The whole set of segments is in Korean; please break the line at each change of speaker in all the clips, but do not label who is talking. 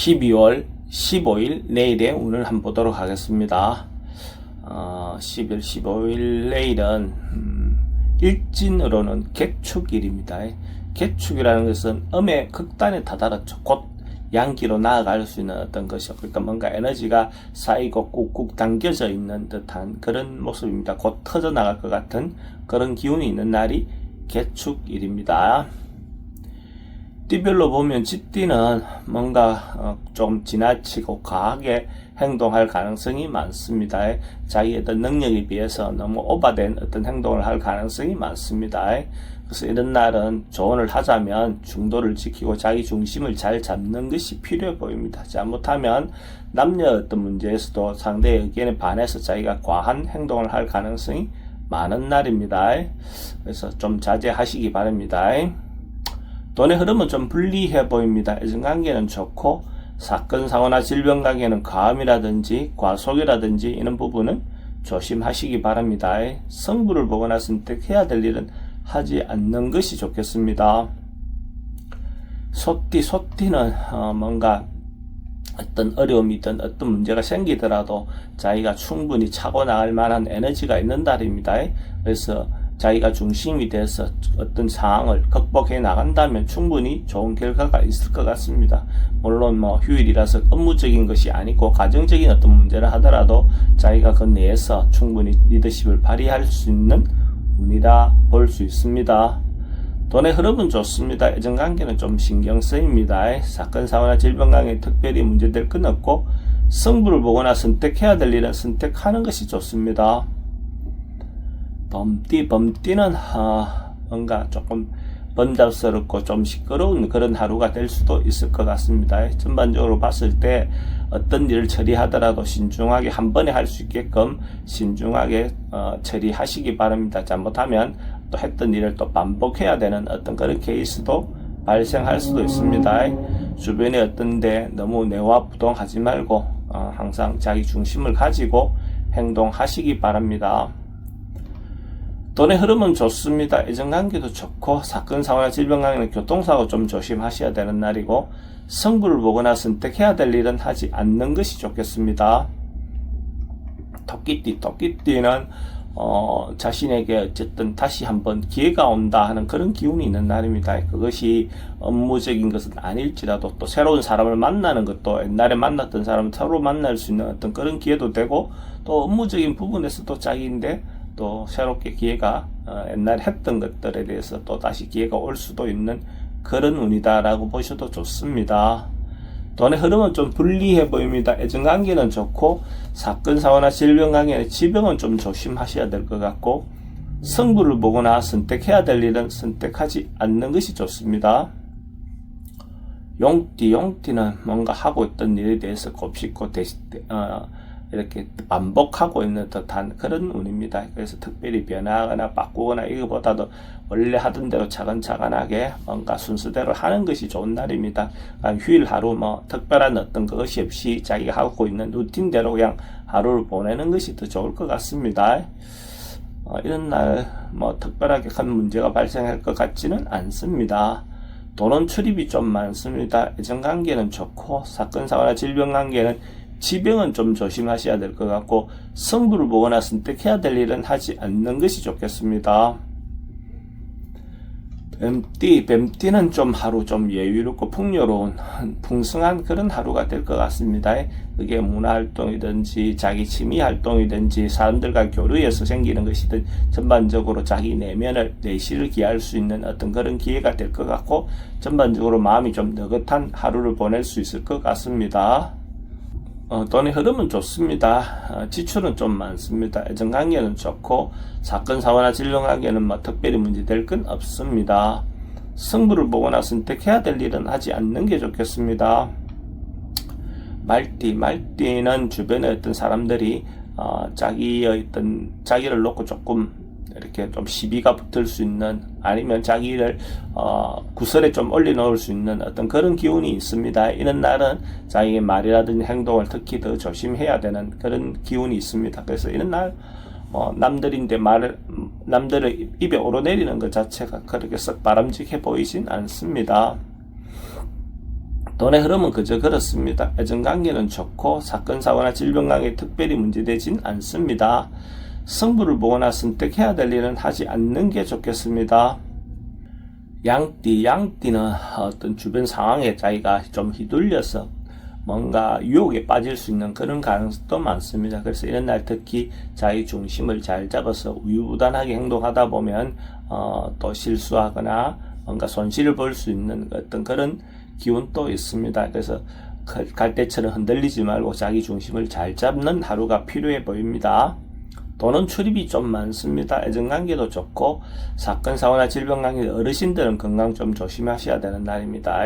12월 15일 내일의 운을 한번 보도록 하겠습니다. 10일 15일 내일은 일진으로는 개축일입니다. 개축이라는 것은 음의 극단에 다다랐죠. 곧 양기로 나아갈 수 있는 어떤 것이요. 그러니까 뭔가 에너지가 쌓이고 꾹꾹 당겨져 있는 듯한 그런 모습입니다. 곧 터져 나갈 것 같은 그런 기운이 있는 날이 개축일입니다. 띠별로 보면 쥐띠는 뭔가 좀 지나치고 과하게 행동할 가능성이 많습니다. 자기의 어떤 능력에 비해서 너무 오버된 어떤 행동을 할 가능성이 많습니다. 그래서 이런 날은 조언을 하자면 중도를 지키고 자기 중심을 잘 잡는 것이 필요해 보입니다. 잘못하면 남녀 어떤 문제에서도 상대의 의견에 반해서 자기가 과한 행동을 할 가능성이 많은 날입니다. 그래서 좀 자제하시기 바랍니다. 돈의 흐름은 좀 불리해 보입니다. 애정관계는 좋고 사건, 사고나 질병 관계는 과음이라든지 과속이라든지 이런 부분은 조심하시기 바랍니다. 성부를 보거나 선택해야 될 일은 하지 않는 것이 좋겠습니다. 소띠는 뭔가 어떤 어려움이든 어떤 문제가 생기더라도 자기가 충분히 차고 나갈 만한 에너지가 있는 달입니다. 그래서 자기가 중심이 돼서 어떤 상황을 극복해 나간다면 충분히 좋은 결과가 있을 것 같습니다. 물론 휴일이라서 업무적인 것이 아니고 가정적인 어떤 문제를 하더라도 자기가 그 내에서 충분히 리더십을 발휘할 수 있는 운이라 볼 수 있습니다. 돈의 흐름은 좋습니다. 애정관계는 좀 신경 쓰입니다. 사건, 사고나 질병 관계에 특별히 문제될 건 없고 승부를 보거나 선택해야 될 일은 선택하는 것이 좋습니다. 범띠는 뭔가 조금 번잡스럽고 좀 시끄러운 그런 하루가 될 수도 있을 것 같습니다. 전반적으로 봤을 때 어떤 일을 처리하더라도 신중하게 한 번에 할 수 있게끔 신중하게 처리하시기 바랍니다. 잘못하면 또 했던 일을 또 반복해야 되는 어떤 그런 케이스도 발생할 수도 있습니다. 주변에 어떤데 너무 내화부동하지 말고 항상 자기 중심을 가지고 행동하시기 바랍니다. 돈의 흐름은 좋습니다. 애정관계도 좋고 사건, 사고나 질병 관계는 교통사고 좀 조심하셔야 되는 날이고 승부를 보거나 선택해야 될 일은 하지 않는 것이 좋겠습니다. 토끼띠는 자신에게 어쨌든 다시 한번 기회가 온다 하는 그런 기운이 있는 날입니다. 그것이 업무적인 것은 아닐지라도 또 새로운 사람을 만나는 것도 옛날에 만났던 사람을 서로 만날 수 있는 어떤 그런 기회도 되고 또 업무적인 부분에서도 자기인데 또 새롭게 기회가 옛날에 했던 것들에 대해서 또 다시 기회가 올 수도 있는 그런 운이다라고 보셔도 좋습니다. 돈의 흐름은 좀 불리해 보입니다. 애정관계는 좋고 사건, 사고나 질병 관계는 질병은 좀 조심하셔야 될 것 같고 승부를 보거나 선택해야 될 일은 선택하지 않는 것이 좋습니다. 용띠는 뭔가 하고 있던 일에 대해서 곱씹고 이렇게 반복하고 있는 듯한 그런 운입니다. 그래서 특별히 변화하거나 바꾸거나 이거보다도 원래 하던 대로 차근차근하게 뭔가 순서대로 하는 것이 좋은 날입니다. 휴일 하루 특별한 어떤 것이 없이 자기가 하고 있는 루틴대로 그냥 하루를 보내는 것이 더 좋을 것 같습니다. 이런 날 특별하게 큰 문제가 발생할 것 같지는 않습니다. 돈은 출입이 좀 많습니다. 애정관계는 좋고 사건, 사고나 질병 관계는 지병은 좀 조심하셔야 될 것 같고 승부를 보거나 선택해야 될 일은 하지 않는 것이 좋겠습니다. 뱀띠는 좀 하루 좀 여유롭고 풍요로운 풍성한 그런 하루가 될 것 같습니다. 그게 문화활동이든지 자기 취미활동이든지 사람들과 교류해서 생기는 것이든 전반적으로 자기 내실을 기할 수 있는 어떤 그런 기회가 될 것 같고 전반적으로 마음이 좀 느긋한 하루를 보낼 수 있을 것 같습니다. 돈의 흐름은 좋습니다. 지출은 좀 많습니다. 애정관계는 좋고 사건, 사고나 질병 관계는 특별히 문제될 건 없습니다. 승부를 보거나 선택해야 될 일은 하지 않는 게 좋겠습니다. 말띠는 주변에 어떤 사람들이 자기를 놓고 조금 이렇게 좀 시비가 붙을 수 있는 아니면 자기를 구설에 좀 올려놓을 수 있는 어떤 그런 기운이 있습니다. 이런 날은 자기의 말이라든지 행동을 특히 더 조심해야 되는 그런 기운이 있습니다. 그래서 이런 날 남들을 입에 오르내리는 것 자체가 그렇게 썩 바람직해 보이진 않습니다. 돈의 흐름은 그저 그렇습니다. 애정관계는 좋고 사건, 사고나 질병관계 특별히 문제되진 않습니다. 승부를 보거나 선택해야 될 일은 하지 않는 게 좋겠습니다. 양띠는 어떤 주변 상황에 자기가 좀 휘둘려서 뭔가 유혹에 빠질 수 있는 그런 가능성도 많습니다. 그래서 이런 날 특히 자기 중심을 잘 잡아서 우유부단하게 행동하다 보면 또 실수하거나 뭔가 손실을 볼 수 있는 어떤 그런 기운도 있습니다. 그래서 갈대처럼 흔들리지 말고 자기 중심을 잘 잡는 하루가 필요해 보입니다. 돈은 출입이 좀 많습니다. 애정관계도 좋고 사건, 사고나 질병관계 어르신들은 건강 좀 조심하셔야 되는 날입니다.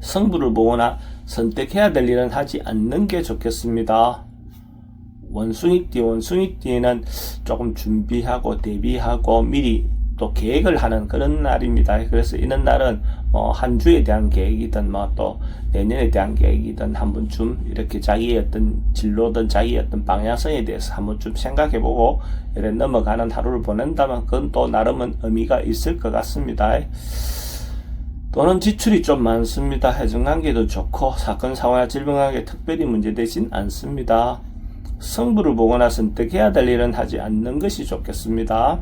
승부를 보거나 선택해야 될 일은 하지 않는 게 좋겠습니다. 원숭이띠는 조금 준비하고 대비하고 미리 또 계획을 하는 그런 날입니다. 그래서 이런 날은 한 주에 대한 계획이든 또 내년에 대한 계획이든 한 번쯤 이렇게 자기의 어떤 진로든 자기의 어떤 방향성에 대해서 한 번쯤 생각해보고 이렇게 넘어가는 하루를 보낸다면 그건 또 나름은 의미가 있을 것 같습니다. 돈은 지출이 좀 많습니다. 애정관계도 좋고 사건, 사고나 질병관계 특별히 문제되진 않습니다. 승부를 보거나 선택해야 될 일은 하지 않는 것이 좋겠습니다.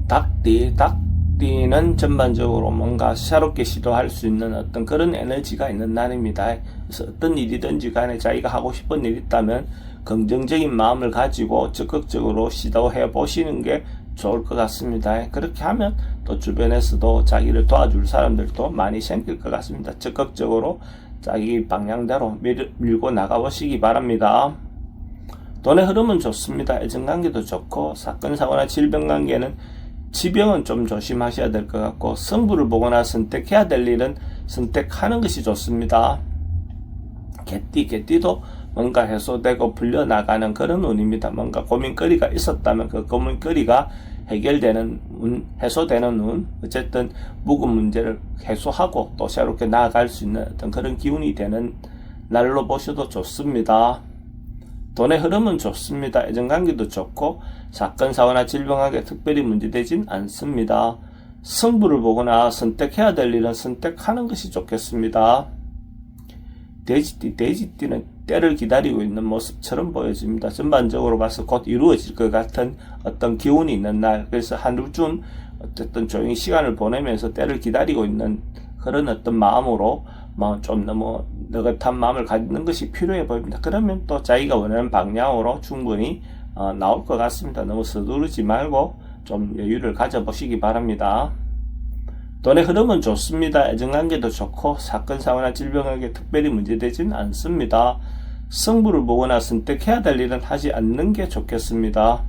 닭띠는 전반적으로 뭔가 새롭게 시도할 수 있는 어떤 그런 에너지가 있는 날입니다. 그래서 어떤 일이든지 간에 자기가 하고 싶은 일이 있다면 긍정적인 마음을 가지고 적극적으로 시도해 보시는 게 좋을 것 같습니다. 그렇게 하면 또 주변에서도 자기를 도와줄 사람들도 많이 생길 것 같습니다. 적극적으로 자기 방향대로 밀고 나가보시기 바랍니다. 돈의 흐름은 좋습니다. 애정관계도 좋고 사건, 사고나 질병관계는 지병은 좀 조심하셔야 될 것 같고 승부를 보거나 선택해야 될 일은 선택하는 것이 좋습니다. 개띠도 뭔가 해소되고 풀려나가는 그런 운입니다. 뭔가 고민거리가 있었다면 그 고민거리가 해결되는 운, 해소되는 운, 어쨌든 묵은 문제를 해소하고 또 새롭게 나아갈 수 있는 어떤 그런 기운이 되는 날로 보셔도 좋습니다. 돈의 흐름은 좋습니다. 애정관계도 좋고 사건, 사고나 질병관계 특별히 문제되진 않습니다. 승부를 보거나 선택해야 될 일은 선택하는 것이 좋겠습니다. 돼지띠는 때를 기다리고 있는 모습처럼 보여집니다. 전반적으로 봐서 곧 이루어질 것 같은 어떤 기운이 있는 날, 그래서 하루쯤 어쨌든 조용히 시간을 보내면서 때를 기다리고 있는 그런 어떤 마음으로 좀 너무 느긋한 마음을 갖는 것이 필요해 보입니다. 그러면 또 자기가 원하는 방향으로 충분히 나올 것 같습니다. 너무 서두르지 말고 좀 여유를 가져보시기 바랍니다. 돈의 흐름은 좋습니다. 애정관계도 좋고 사건, 사고나 질병관계 특별히 문제되진 않습니다. 승부를 보거나 선택해야 될 일은 하지 않는 게 좋겠습니다.